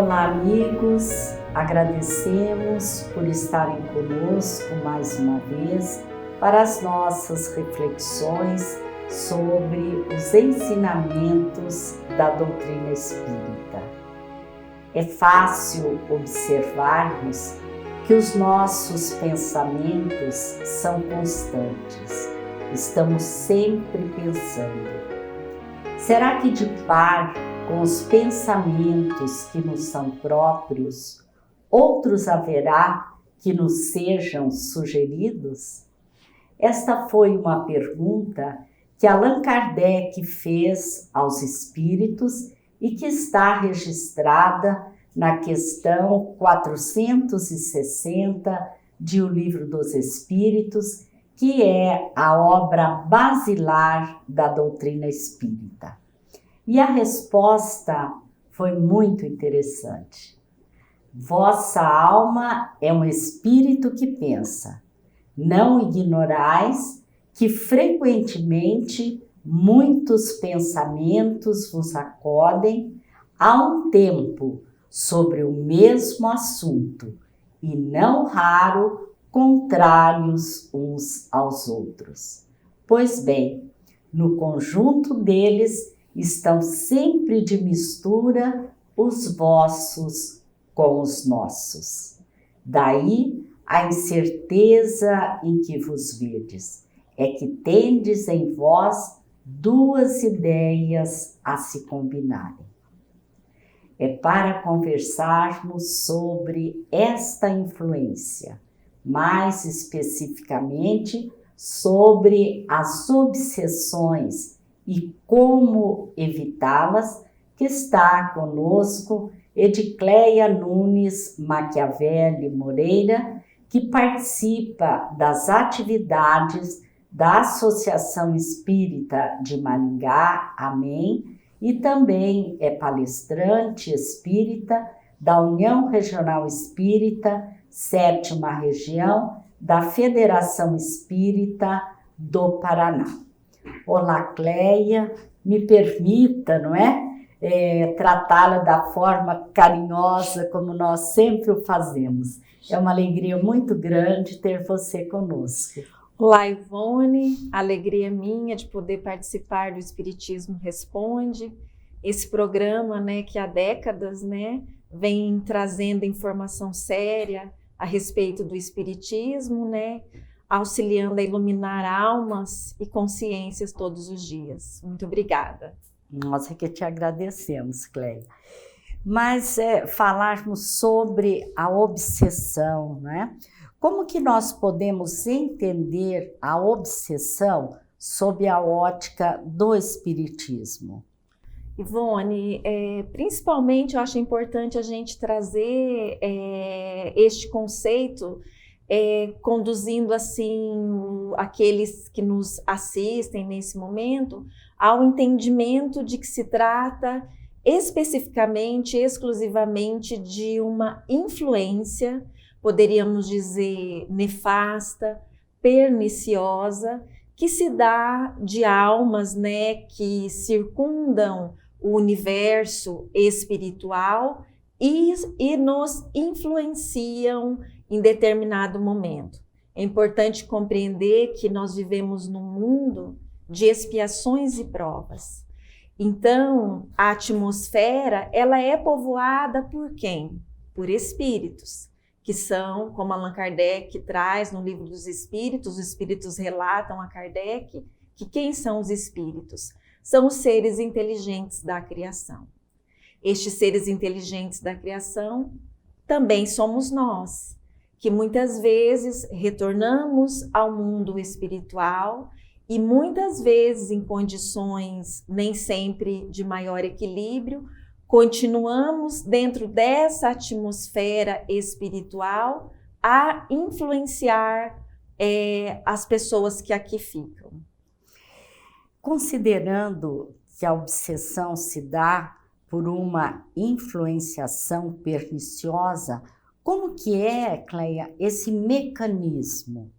Olá, amigos, agradecemos por estarem conosco mais uma vez para as nossas reflexões sobre os ensinamentos da doutrina espírita. É fácil observarmos que os nossos pensamentos são constantes, estamos sempre pensando. Será que de par com os pensamentos que nos são próprios, outros haverá que nos sejam sugeridos? Esta foi uma pergunta que Allan Kardec fez aos espíritos e que está registrada na questão 460 de O Livro dos Espíritos, que é a obra basilar da doutrina espírita. E a resposta foi muito interessante. Vossa alma é um espírito que pensa. Não ignorais que frequentemente muitos pensamentos vos acodem a um tempo sobre o mesmo assunto, e não raro contrários uns aos outros. Pois bem, no conjunto deles estão sempre de mistura os vossos com os nossos. Daí a incerteza em que vos vedes, é que tendes em vós duas ideias a se combinarem. É para conversarmos sobre esta influência, mais especificamente sobre as obsessões e como evitá-las, que está conosco Edicleia Nunes Machiavelli Moreira, que participa das atividades da Associação Espírita de Maringá, Amém, e também é palestrante espírita da União Regional Espírita, 7ª Região, da Federação Espírita do Paraná. Olá, Cleia, me permita, não é? Tratá-la da forma carinhosa como nós sempre o fazemos. É uma alegria muito grande ter você conosco. Olá, Ivone, alegria minha de poder participar do Espiritismo Responde, esse programa, né, que há décadas, né, vem trazendo informação séria a respeito do Espiritismo, né, auxiliando a iluminar almas e consciências todos os dias. Muito obrigada. Nós é que te agradecemos, Cleia. Mas falarmos sobre a obsessão, né? Como que nós podemos entender a obsessão sob a ótica do Espiritismo? Ivone, principalmente eu acho importante a gente trazer este conceito conduzindo assim aqueles que nos assistem nesse momento ao entendimento de que se trata especificamente, exclusivamente de uma influência, poderíamos dizer nefasta, perniciosa, que se dá de almas, né, que circundam o universo espiritual e nos influenciam em determinado momento. É importante compreender que nós vivemos num mundo de expiações e provas. Então, a atmosfera, ela é povoada por quem? Por espíritos, que são, como Allan Kardec traz no Livro dos Espíritos, os espíritos relatam a Kardec que quem são os espíritos? São os seres inteligentes da criação. Estes seres inteligentes da criação também somos nós, que muitas vezes retornamos ao mundo espiritual e muitas vezes em condições nem sempre de maior equilíbrio, continuamos dentro dessa atmosfera espiritual a influenciar as pessoas que aqui ficam. Considerando que a obsessão se dá por uma influenciação perniciosa, como que é, Cleia, esse mecanismo?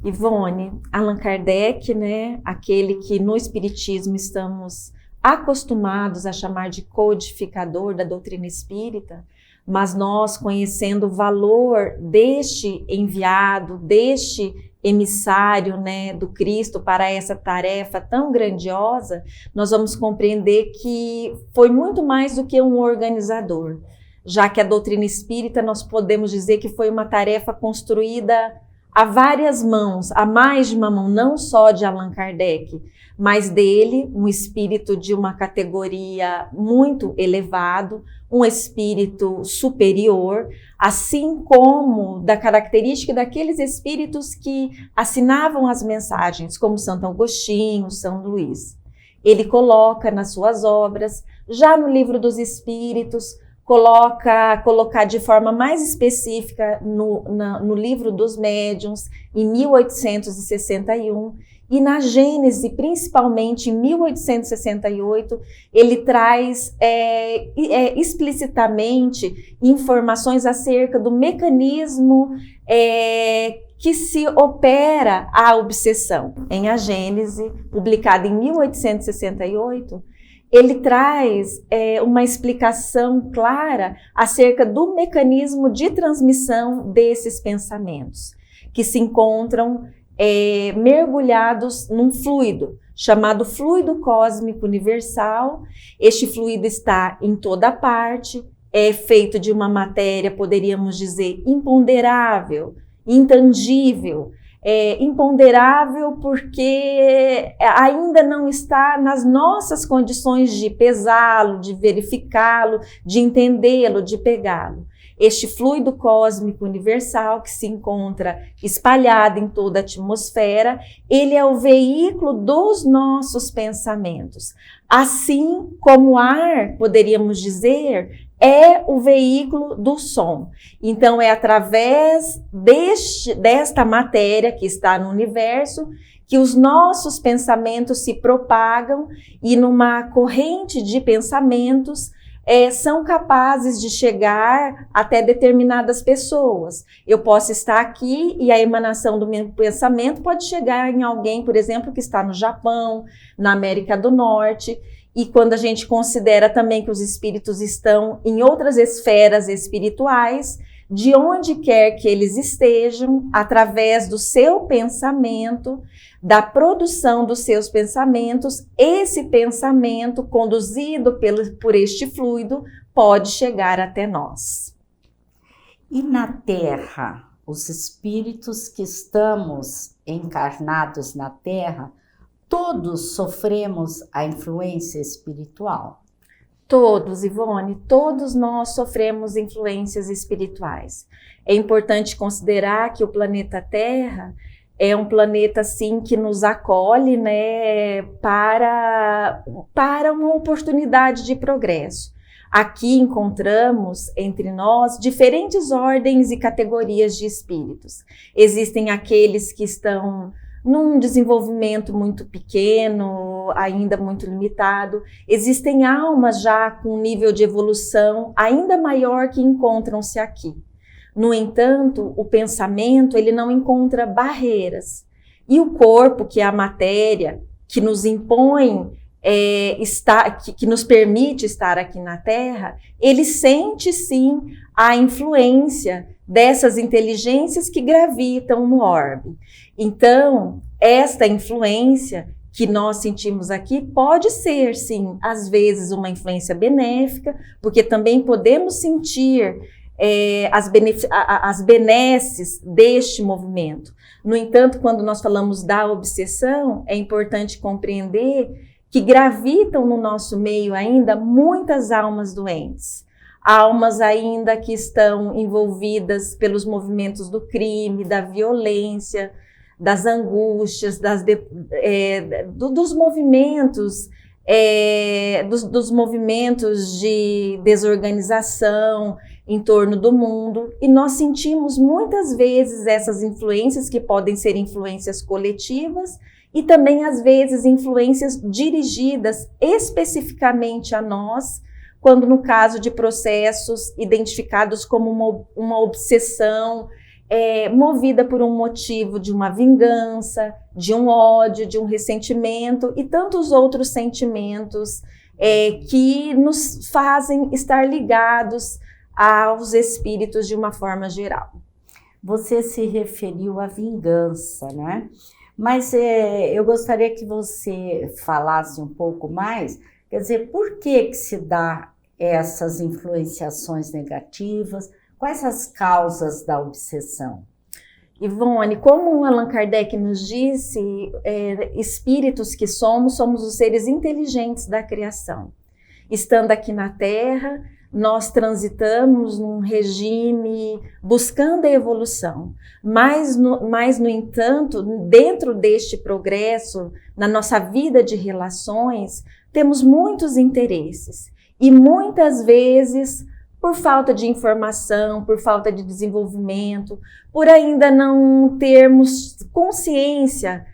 Ivone, Allan Kardec, né, aquele que no Espiritismo estamos acostumados a chamar de codificador da doutrina espírita, mas nós, conhecendo o valor deste enviado, deste emissário, né, do Cristo para essa tarefa tão grandiosa, nós vamos compreender que foi muito mais do que um organizador, já que a doutrina espírita nós podemos dizer que foi uma tarefa construída a várias mãos, a mais de uma mão, não só de Allan Kardec, mas dele, um espírito de uma categoria muito elevado, um espírito superior, assim como da característica daqueles espíritos que assinavam as mensagens, como Santo Agostinho, São Luís. Ele coloca nas suas obras, já no Livro dos Espíritos, colocar de forma mais específica no Livro dos Médiuns, em 1861, e na Gênese, principalmente em 1868, ele traz explicitamente informações acerca do mecanismo que se opera a obsessão. Em A Gênese, publicada em 1868, ele traz uma explicação clara acerca do mecanismo de transmissão desses pensamentos, que se encontram mergulhados num fluido, chamado fluido cósmico universal. Este fluido está em toda parte, é feito de uma matéria, poderíamos dizer, imponderável, intangível, imponderável porque ainda não está nas nossas condições de pesá-lo, de verificá-lo, de entendê-lo, de pegá-lo. Este fluido cósmico universal que se encontra espalhado em toda a atmosfera, ele é o veículo dos nossos pensamentos. Assim como o ar, poderíamos dizer, é o veículo do som. Então, é através desta matéria que está no universo que os nossos pensamentos se propagam e numa corrente de pensamentos são capazes de chegar até determinadas pessoas. Eu posso estar aqui e a emanação do meu pensamento pode chegar em alguém, por exemplo, que está no Japão, na América do Norte. E quando a gente considera também que os espíritos estão em outras esferas espirituais, de onde quer que eles estejam, através do seu pensamento, da produção dos seus pensamentos, esse pensamento, conduzido por este fluido, pode chegar até nós. E na Terra, os espíritos que estamos encarnados na Terra, todos sofremos a influência espiritual? Todos, Ivone, todos nós sofremos influências espirituais. É importante considerar que o planeta Terra é um planeta, assim, que nos acolhe, né, para uma oportunidade de progresso. Aqui encontramos entre nós diferentes ordens e categorias de espíritos. Existem aqueles que estão num desenvolvimento muito pequeno, ainda muito limitado. Existem almas já com um nível de evolução ainda maior que encontram-se aqui. No entanto, o pensamento ele não encontra barreiras. E o corpo, que é a matéria, que nos impõe, que nos permite estar aqui na Terra, ele sente sim a influência dessas inteligências que gravitam no orbe. Então, esta influência que nós sentimos aqui pode ser, sim, às vezes uma influência benéfica, porque também podemos sentir as benesses deste movimento. No entanto, quando nós falamos da obsessão, é importante compreender que gravitam no nosso meio ainda muitas almas doentes. Almas ainda que estão envolvidas pelos movimentos do crime, da violência, das angústias, dos movimentos, dos movimentos de desorganização em torno do mundo. E nós sentimos muitas vezes essas influências, que podem ser influências coletivas, e também às vezes influências dirigidas especificamente a nós, quando no caso de processos identificados como uma obsessão, movida por um motivo de uma vingança, de um ódio, de um ressentimento e tantos outros sentimentos que nos fazem estar ligados aos espíritos de uma forma geral. Você se referiu à vingança, né? Mas eu gostaria que você falasse um pouco mais, quer dizer, por que se dá essas influenciações negativas? Quais as causas da obsessão? Ivone, como Allan Kardec nos disse, espíritos que somos os seres inteligentes da criação. Estando aqui na Terra, nós transitamos num regime buscando a evolução, mas no entanto, dentro deste progresso, na nossa vida de relações, temos muitos interesses e muitas vezes, por falta de informação, por falta de desenvolvimento, por ainda não termos consciência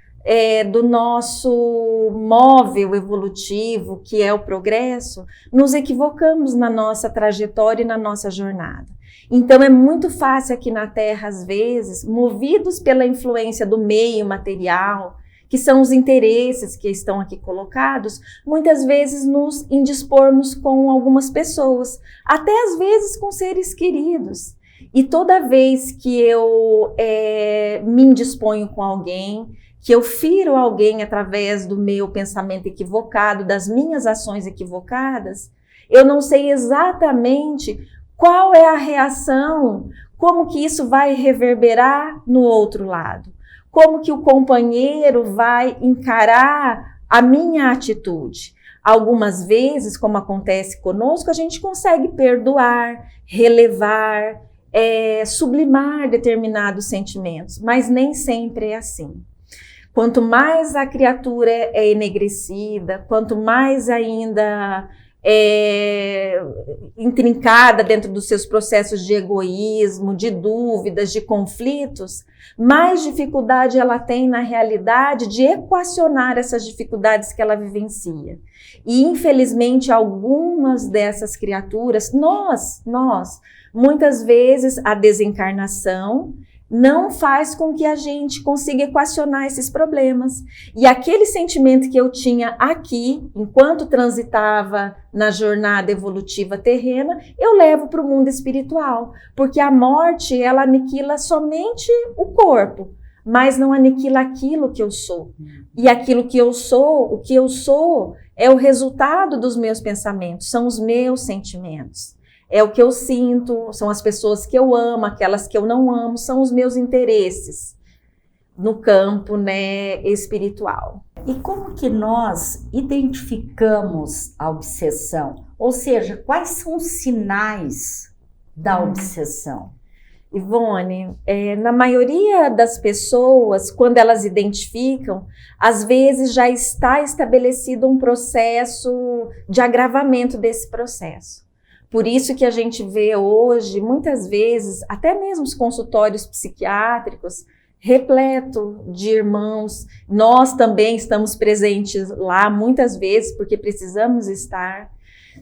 do nosso móvel evolutivo, que é o progresso, nos equivocamos na nossa trajetória e na nossa jornada. Então é muito fácil aqui na Terra, às vezes, movidos pela influência do meio material, que são os interesses que estão aqui colocados, muitas vezes nos indispormos com algumas pessoas, até às vezes com seres queridos. E toda vez que eu me indisponho com alguém, que eu firo alguém através do meu pensamento equivocado, das minhas ações equivocadas, eu não sei exatamente qual é a reação, como que isso vai reverberar no outro lado, como que o companheiro vai encarar a minha atitude. Algumas vezes, como acontece conosco, a gente consegue perdoar, relevar, sublimar determinados sentimentos, mas nem sempre é assim. Quanto mais a criatura é enegrecida, quanto mais ainda intrincada dentro dos seus processos de egoísmo, de dúvidas, de conflitos, mais dificuldade ela tem na realidade de equacionar essas dificuldades que ela vivencia. E infelizmente algumas dessas criaturas, nós, muitas vezes a desencarnação não faz com que a gente consiga equacionar esses problemas. E aquele sentimento que eu tinha aqui, enquanto transitava na jornada evolutiva terrena, eu levo para o mundo espiritual. Porque a morte, ela aniquila somente o corpo, mas não aniquila aquilo que eu sou. E aquilo que eu sou, o que eu sou, é o resultado dos meus pensamentos, são os meus sentimentos. É o que eu sinto, são as pessoas que eu amo, aquelas que eu não amo, são os meus interesses no campo, espiritual. E como que nós identificamos a obsessão? Ou seja, quais são os sinais da obsessão? Ivone, na maioria das pessoas, quando elas identificam, às vezes já está estabelecido um processo de agravamento desse processo. Por isso que a gente vê hoje, muitas vezes, até mesmo os consultórios psiquiátricos, repleto de irmãos. Nós também estamos presentes lá muitas vezes, porque precisamos estar.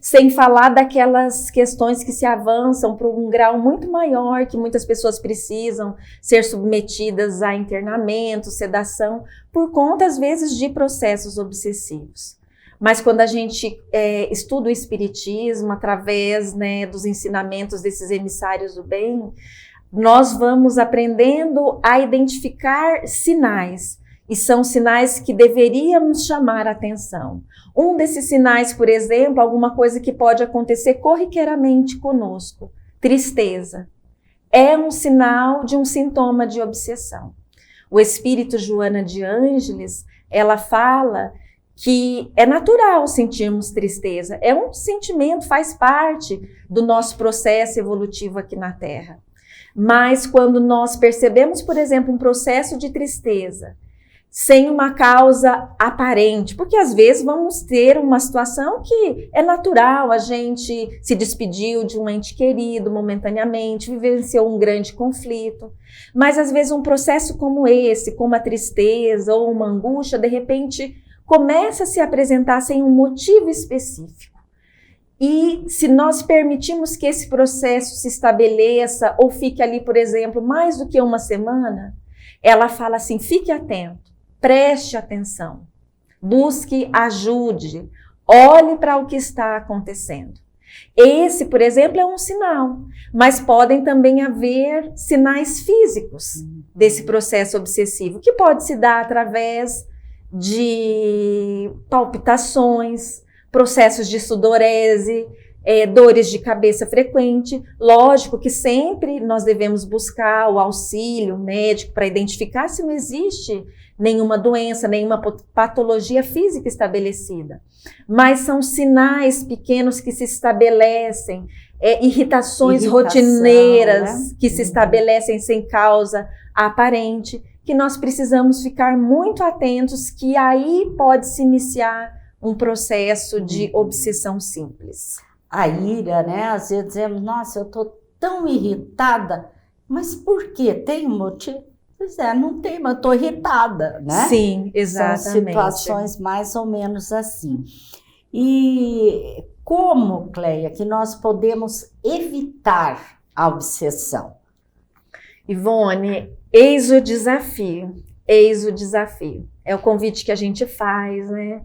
Sem falar daquelas questões que se avançam para um grau muito maior, que muitas pessoas precisam ser submetidas a internamento, sedação, por conta, às vezes, de processos obsessivos. Mas quando a gente estuda o espiritismo, através dos ensinamentos desses emissários do bem, nós vamos aprendendo a identificar sinais. E são sinais que deveríamos chamar a atenção. Um desses sinais, por exemplo, alguma coisa que pode acontecer corriqueiramente conosco, tristeza. É um sinal de um sintoma de obsessão. O espírito Joana de Ângeles, ela fala que é natural sentirmos tristeza, é um sentimento, faz parte do nosso processo evolutivo aqui na Terra. Mas quando nós percebemos, por exemplo, um processo de tristeza, sem uma causa aparente, porque às vezes vamos ter uma situação que é natural, a gente se despediu de um ente querido momentaneamente, vivenciou um grande conflito, mas às vezes um processo como esse, como a tristeza ou uma angústia, de repente começa a se apresentar sem um motivo específico. E se nós permitimos que esse processo se estabeleça ou fique ali, por exemplo, mais do que uma semana, ela fala assim, fique atento, preste atenção, busque, ajude, olhe para o que está acontecendo. Esse, por exemplo, é um sinal, mas podem também haver sinais físicos desse processo obsessivo, que pode se dar através de palpitações, processos de sudorese, dores de cabeça frequente. Lógico que sempre nós devemos buscar o auxílio médico para identificar se não existe nenhuma doença, nenhuma patologia física estabelecida. Mas são sinais pequenos que se estabelecem, irritações rotineiras, né? Que se estabelecem sem causa aparente, que nós precisamos ficar muito atentos, que aí pode se iniciar um processo de obsessão simples. A ira, né? Às vezes dizemos, nossa, eu estou tão irritada, mas por quê? Tem um motivo? Pois é, não tem, mas eu estou irritada, né? Sim, exatamente. São situações mais ou menos assim. E como, Cleia, que nós podemos evitar a obsessão? Ivone, eis o desafio, eis o desafio. É o convite que a gente faz, né?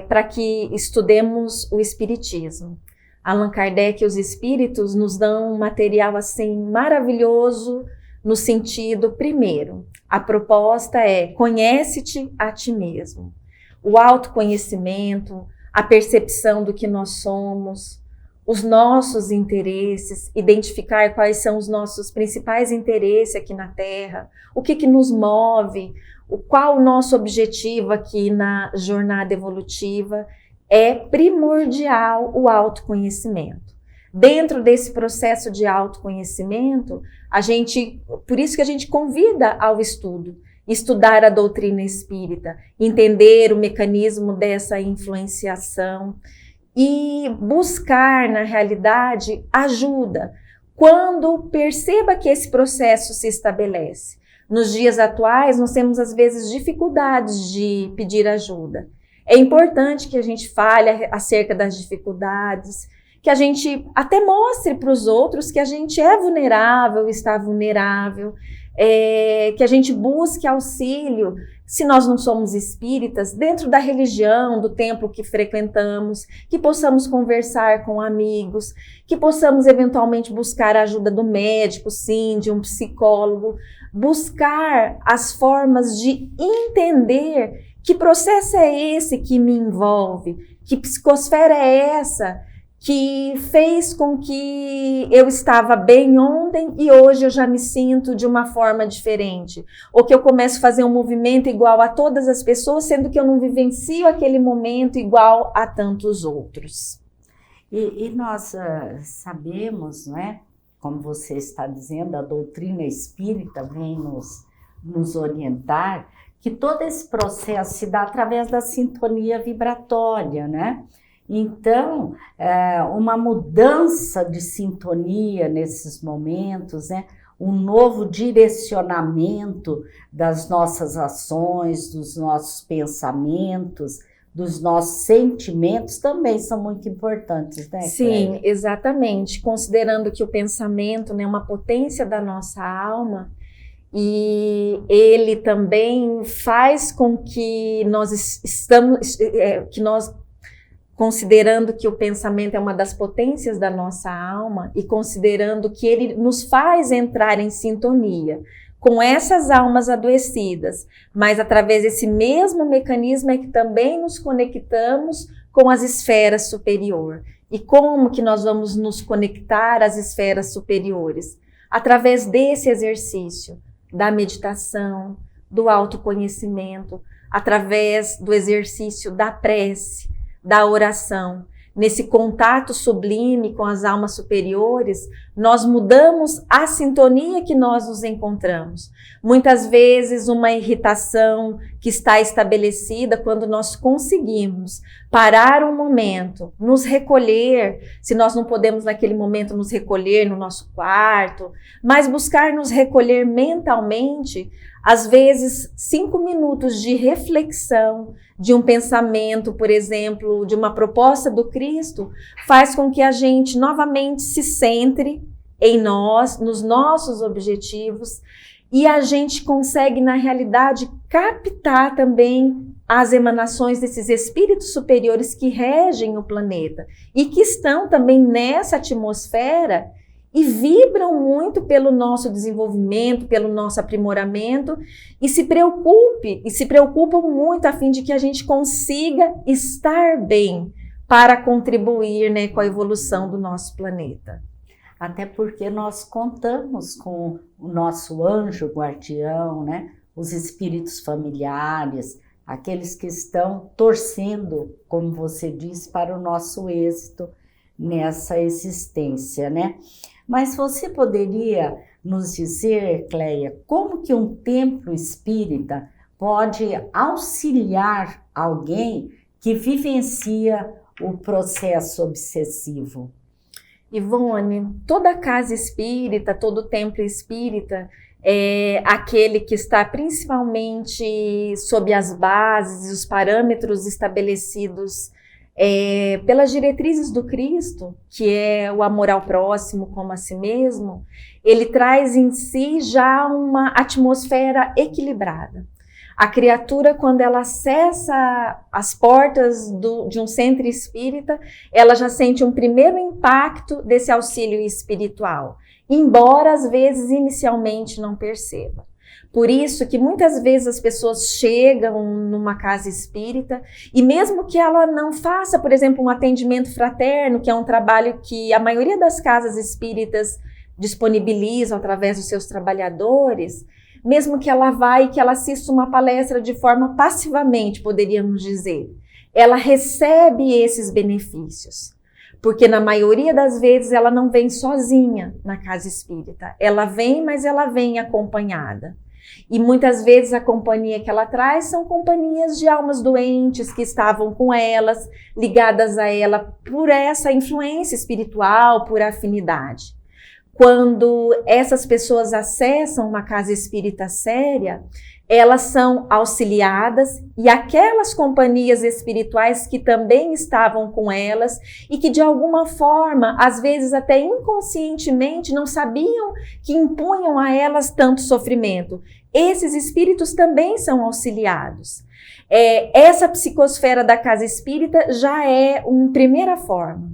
Para que estudemos o Espiritismo. Allan Kardec e os Espíritos nos dão um material assim maravilhoso no sentido, primeiro, a proposta é conhece-te a ti mesmo. O autoconhecimento, a percepção do que nós somos, os nossos interesses, identificar quais são os nossos principais interesses aqui na Terra, o que nos move, qual o nosso objetivo aqui na jornada evolutiva. É primordial o autoconhecimento. Dentro desse processo de autoconhecimento, por isso que a gente convida ao estudo, estudar a doutrina espírita, entender o mecanismo dessa influenciação e buscar, na realidade, ajuda quando perceba que esse processo se estabelece. Nos dias atuais, nós temos às vezes dificuldades de pedir ajuda. É importante que a gente fale acerca das dificuldades, que a gente até mostre para os outros que a gente é vulnerável, está vulnerável, que a gente busque auxílio, se nós não somos espíritas, dentro da religião, do templo que frequentamos, que possamos conversar com amigos, que possamos eventualmente buscar a ajuda do médico, sim, de um psicólogo, buscar as formas de entender que processo é esse que me envolve? Que psicosfera é essa que fez com que eu estava bem ontem e hoje eu já me sinto de uma forma diferente? Ou que eu começo a fazer um movimento igual a todas as pessoas, sendo que eu não vivencio aquele momento igual a tantos outros? E nós sabemos, né, como você está dizendo, a doutrina espírita vem nos orientar, que todo esse processo se dá através da sintonia vibratória, né? Então, uma mudança de sintonia nesses momentos, né? Um novo direcionamento das nossas ações, dos nossos pensamentos, dos nossos sentimentos também são muito importantes, né, Cleia? Sim, exatamente. Considerando que o pensamento, né, é uma potência da nossa alma, e ele também faz com que considerando que o pensamento é uma das potências da nossa alma e considerando que ele nos faz entrar em sintonia com essas almas adoecidas, mas através desse mesmo mecanismo é que também nos conectamos com as esferas superiores. E como que nós vamos nos conectar às esferas superiores? Através desse exercício da meditação, do autoconhecimento, através do exercício da prece, da oração. Nesse contato sublime com as almas superiores, nós mudamos a sintonia que nós nos encontramos. Muitas vezes uma irritação que está estabelecida, quando nós conseguimos parar um momento, nos recolher, se nós não podemos naquele momento nos recolher no nosso quarto, mas buscar nos recolher mentalmente, às vezes 5 minutos de reflexão, de um pensamento, por exemplo, de uma proposta do Cristo, faz com que a gente novamente se centre em nós, nos nossos objetivos, e a gente consegue, na realidade, captar também as emanações desses espíritos superiores que regem o planeta e que estão também nessa atmosfera e vibram muito pelo nosso desenvolvimento, pelo nosso aprimoramento e se preocupam muito a fim de que a gente consiga estar bem para contribuir, né, com a evolução do nosso planeta. Até porque nós contamos com o nosso anjo guardião, né? Os espíritos familiares, aqueles que estão torcendo, como você disse, para o nosso êxito nessa existência, né? Mas você poderia nos dizer, Cleia, como que um templo espírita pode auxiliar alguém que vivencia o processo obsessivo? Ivone, toda casa espírita, todo templo espírita é aquele que está principalmente sob as bases e os parâmetros estabelecidos pelas diretrizes do Cristo, que é o amor ao próximo como a si mesmo. Ele traz em si já uma atmosfera equilibrada. A criatura, quando ela acessa as portas de um centro espírita, ela já sente um primeiro impacto desse auxílio espiritual, embora às vezes inicialmente não perceba. Por isso que muitas vezes as pessoas chegam numa casa espírita e mesmo que ela não faça, por exemplo, um atendimento fraterno, que é um trabalho que a maioria das casas espíritas disponibilizam através dos seus trabalhadores, mesmo que ela vá e que ela assista uma palestra de forma passivamente, poderíamos dizer, ela recebe esses benefícios. Porque na maioria das vezes ela não vem sozinha na casa espírita. Ela vem, mas ela vem acompanhada. E muitas vezes a companhia que ela traz são companhias de almas doentes que estavam com elas, ligadas a ela por essa influência espiritual, por afinidade. Quando essas pessoas acessam uma casa espírita séria, elas são auxiliadas e aquelas companhias espirituais que também estavam com elas e que de alguma forma, às vezes até inconscientemente, não sabiam que impunham a elas tanto sofrimento. Esses espíritos também são auxiliados. Essa psicosfera da casa espírita já é uma primeira forma.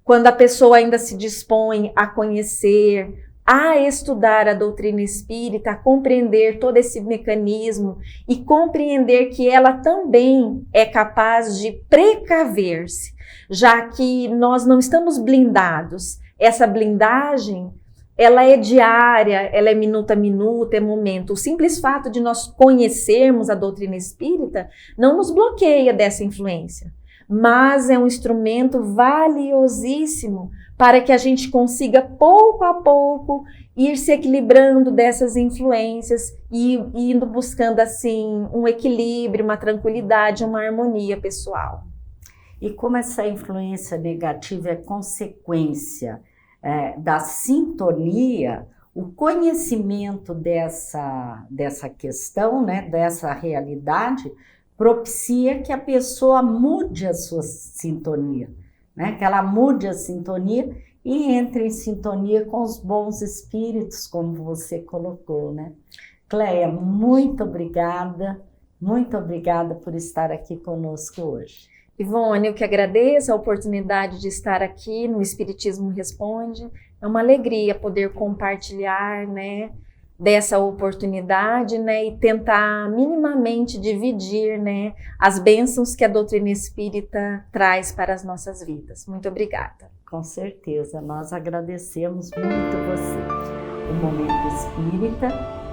Quando a pessoa ainda se dispõe a conhecer, a estudar a doutrina espírita, a compreender todo esse mecanismo e compreender que ela também é capaz de precaver-se, já que nós não estamos blindados. Essa blindagem, ela é diária, ela é minuto a minuto, é momento. O simples fato de nós conhecermos a doutrina espírita não nos bloqueia dessa influência. Mas é um instrumento valiosíssimo para que a gente consiga, pouco a pouco, ir se equilibrando dessas influências e indo buscando, assim, um equilíbrio, uma tranquilidade, uma harmonia pessoal. E como essa influência negativa é consequência da sintonia, o conhecimento dessa questão, né, dessa realidade, propicia que a pessoa mude a sua sintonia, né? Que ela mude a sintonia e entre em sintonia com os bons espíritos, como você colocou, né? Cleia, muito obrigada por estar aqui conosco hoje. Ivone, eu que agradeço a oportunidade de estar aqui no Espiritismo Responde. É uma alegria poder compartilhar, né, dessa oportunidade, né, e tentar minimamente dividir, né, as bênçãos que a doutrina espírita traz para as nossas vidas. Muito obrigada. Com certeza, nós agradecemos muito você. O Momento Espírita,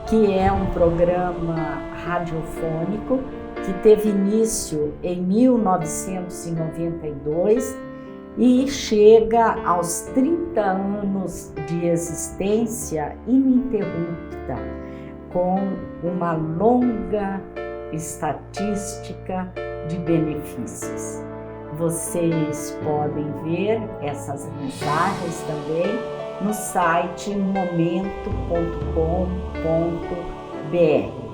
que é um programa radiofônico que teve início em 1992 e chega aos 30 anos de existência ininterrupta, com uma longa estatística de benefícios. Vocês podem ver essas mensagens também no site momento.com.br.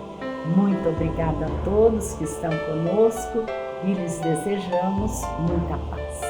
Muito obrigada a todos que estão conosco e lhes desejamos muita paz.